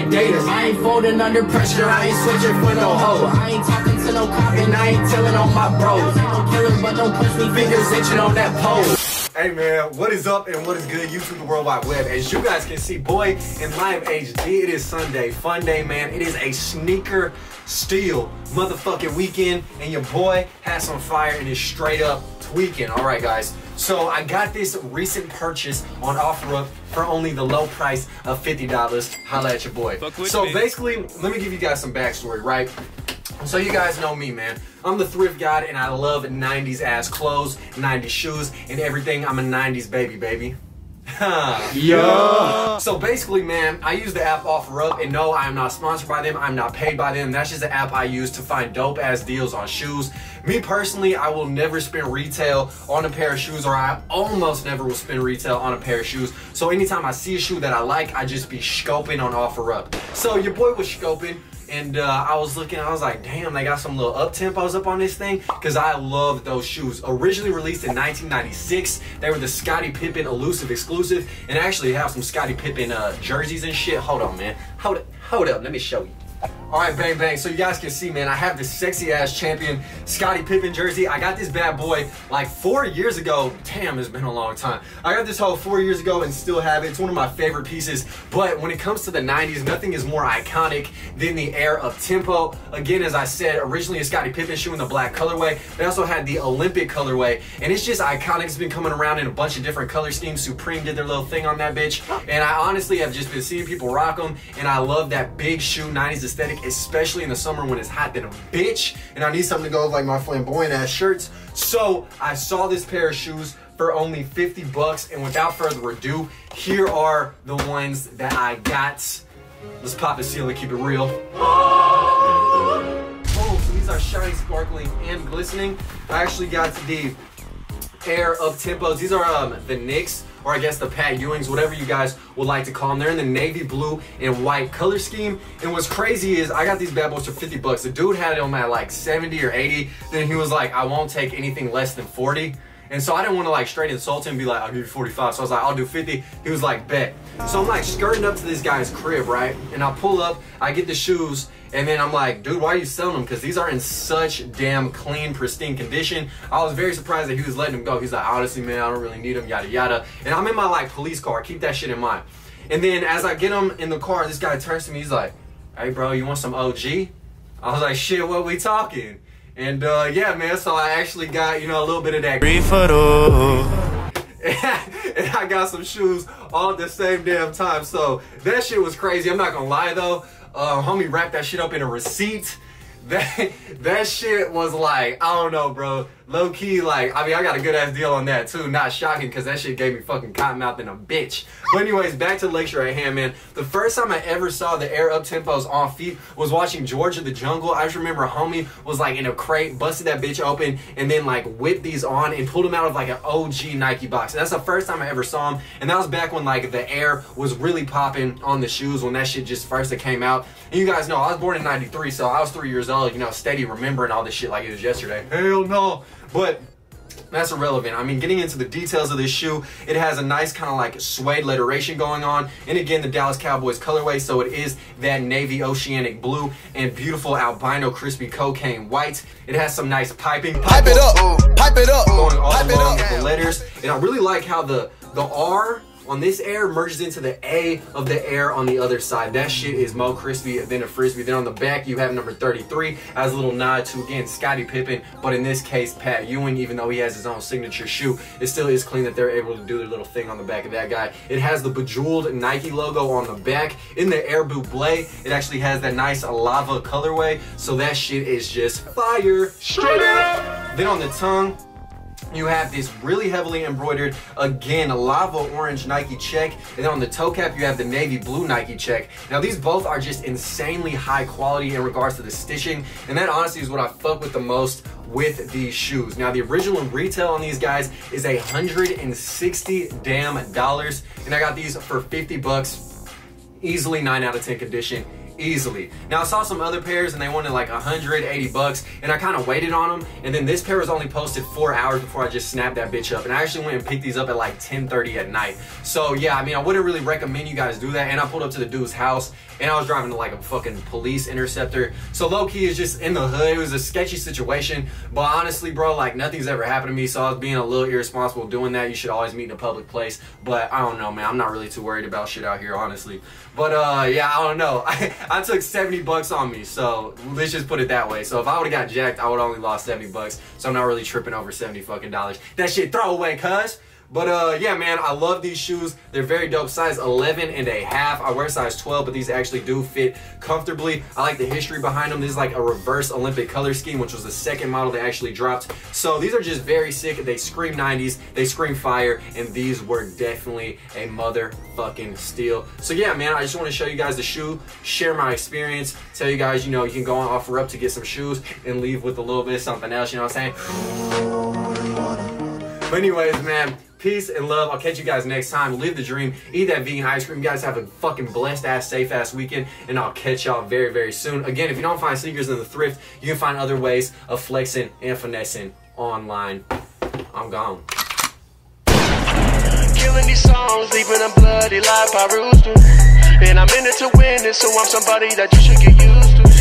like data. I ain't folding under pressure, I ain't switching for no hoe. I ain't talking to no cop and I ain't telling on my bros. Ain't no killer, but don't push me, fingers itching on that pole. Hey man, what is up and what is good, YouTube, the World Wide Web? As you guys can see, boy, in live HD, it is Sunday, fun day, man. It is a sneaker steal motherfucking weekend, and your boy has some fire and is straight up tweaking. All right, guys. So I got this recent purchase on OfferUp for only the low price of $50. Holla at your boy. So basically, let me give you guys some backstory, right? So you guys know me, man. I'm the thrift god and I love 90s ass clothes, 90s shoes, and everything. I'm a 90s baby. Yeah. So basically, man, I use the app OfferUp, and no, I am not sponsored by them. I'm not paid by them. That's just the app I use to find dope ass deals on shoes. Me personally, I will never spend retail on a pair of shoes, or I almost never will spend retail on a pair of shoes. So anytime I see a shoe that I like, I just be scoping on OfferUp. So your boy was scoping. And I was looking, I was like, damn, they got some little Uptempos up on this thing, because I love those shoes. Originally released in 1996, they were the Scottie Pippen elusive exclusive, and I actually have some Scottie Pippen jerseys and shit. Hold on, man. Hold up, let me show you. Alright, bang bang, so you guys can see, man, I have this sexy ass champion Scottie Pippen jersey. I got this bad boy like 4 years ago. Damn, it's been a long time. I got this whole 4 years ago and still have it. It's one of my favorite pieces. But when it comes to the 90s, nothing is more iconic than the Air Uptempo. Again, as I said, originally a Scottie Pippen shoe in the black colorway. They also had the Olympic colorway, and it's just iconic. It's been coming around in a bunch of different color schemes. Supreme did their little thing on that bitch, and I honestly have just been seeing people rock them, and I love that big shoe 90s aesthetic, especially in the summer when it's hot than a bitch, and I need something to go with like my flamboyant ass shirts. So I saw this pair of shoes for only $50, and without further ado, here are the ones that I got. Let's pop the seal and keep it real. Oh, so these are shiny, sparkling, and glistening. I actually got the Air Uptempos. These are the Knicks, or I guess the Pat Ewings, whatever you guys would like to call them. They're in the navy blue and white color scheme. And what's crazy is I got these bad boys for $50. The dude had them at like 70 or 80. Then he was like, I won't take anything less than 40. And so I didn't want to like straight insult him and be like, I'll give you 45. So I was like, I'll do 50. He was like, bet. So I'm like skirting up to this guy's crib, right? And I pull up, I get the shoes, and then I'm like, dude, why are you selling them? Because these are in such damn clean, pristine condition. I was very surprised that he was letting them go. He's like, honestly, man, I don't really need them, yada, yada. And I'm in my like police car. Keep that shit in mind. And then as I get them in the car, this guy turns to me. He's like, hey, bro, you want some OG? I was like, shit, what we talking? And yeah, man, so I actually got, you know, a little bit of that. And I got some shoes all at the same damn time. So that shit was crazy. I'm not gonna lie though. Homie wrapped that shit up in a receipt. That shit was like, I don't know, bro. Low key, like, I mean, I got a good ass deal on that too. Not shocking, because that shit gave me fucking cotton mouth and a bitch. But anyways, back to the lecture at hand, man. The first time I ever saw the Air Uptempos on feet was watching George of the Jungle. I just remember homie was like in a crate, busted that bitch open, and then like whipped these on and pulled them out of like an OG Nike box. And that's the first time I ever saw them. And that was back when like the Air was really popping on the shoes, when that shit just first came out. And you guys know, I was born in 93, so I was 3 years old, you know, steady remembering all this shit like it was yesterday. Hell no. But that's irrelevant. I mean, getting into the details of this shoe, it has a nice kind of like suede letteration going on. And again, the Dallas Cowboys colorway, so it is that navy oceanic blue and beautiful albino crispy cocaine white. It has some nice piping. Pipe it up, going all along with the letters. And I really like how the R on this Air merges into the A of the Air on the other side. That shit is more crispy than a frisbee. Then on the back, you have number 33 as a little nod to, again, Scottie Pippen, but in this case, Pat Ewing. Even though he has his own signature shoe, it still is clean that they're able to do their little thing on the back of that guy. It has the bejeweled Nike logo on the back. In the Air Buble, it actually has that nice lava colorway, so that shit is just fire. Straight up. Then on the tongue, you have this really heavily embroidered, again, lava orange Nike check. And then on the toe cap, you have the navy blue Nike check. Now, these both are just insanely high quality in regards to the stitching. And that honestly is what I fuck with the most with these shoes. Now, the original retail on these guys is $160 damn. And I got these for $50. Easily 9 out of 10 condition. easily. Now I saw some other pairs and they wanted like 180 bucks, and I kind of waited on them, and then this pair was only posted 4 hours before I just snapped that bitch up, and I actually went and picked these up at like 10:30 at night. So yeah, I mean, I wouldn't really recommend you guys do that. And I pulled up to the dude's house and I was driving to like a fucking police interceptor, so low-key is just in the hood. It was a sketchy situation, but honestly bro, like nothing's ever happened to me, so I was being a little irresponsible doing that. You should always meet in a public place, but I don't know, man, I'm not really too worried about shit out here, honestly. But yeah, I don't know. I took 70 bucks on me, so let's just put it that way. So if I would have got jacked, I would only lost 70 bucks, so I'm not really tripping over 70 fucking dollars. That shit throwaway, cuz. But yeah, man, I love these shoes. They're very dope. Size 11.5. I wear size 12, but these actually do fit comfortably. I like the history behind them. This is like a reverse Olympic color scheme, which was the second model they actually dropped. So these are just very sick. They scream 90s, they scream fire, and these were definitely a motherfucking steal. So yeah, man, I just want to show you guys the shoe, share my experience, tell you guys, you know, you can go on OfferUp to get some shoes and leave with a little bit of something else, you know what I'm saying? But anyways, man, peace and love. I'll catch you guys next time. Live the dream. Eat that vegan ice cream. You guys have a fucking blessed ass, safe ass weekend, and I'll catch y'all very, very soon. Again, if you don't find sneakers in the thrift, you can find other ways of flexing and finessing online. I'm gone. Killing these songs, leaving a bloody life I roost to. And I'm in it to win it, so I'm somebody that you should get used to.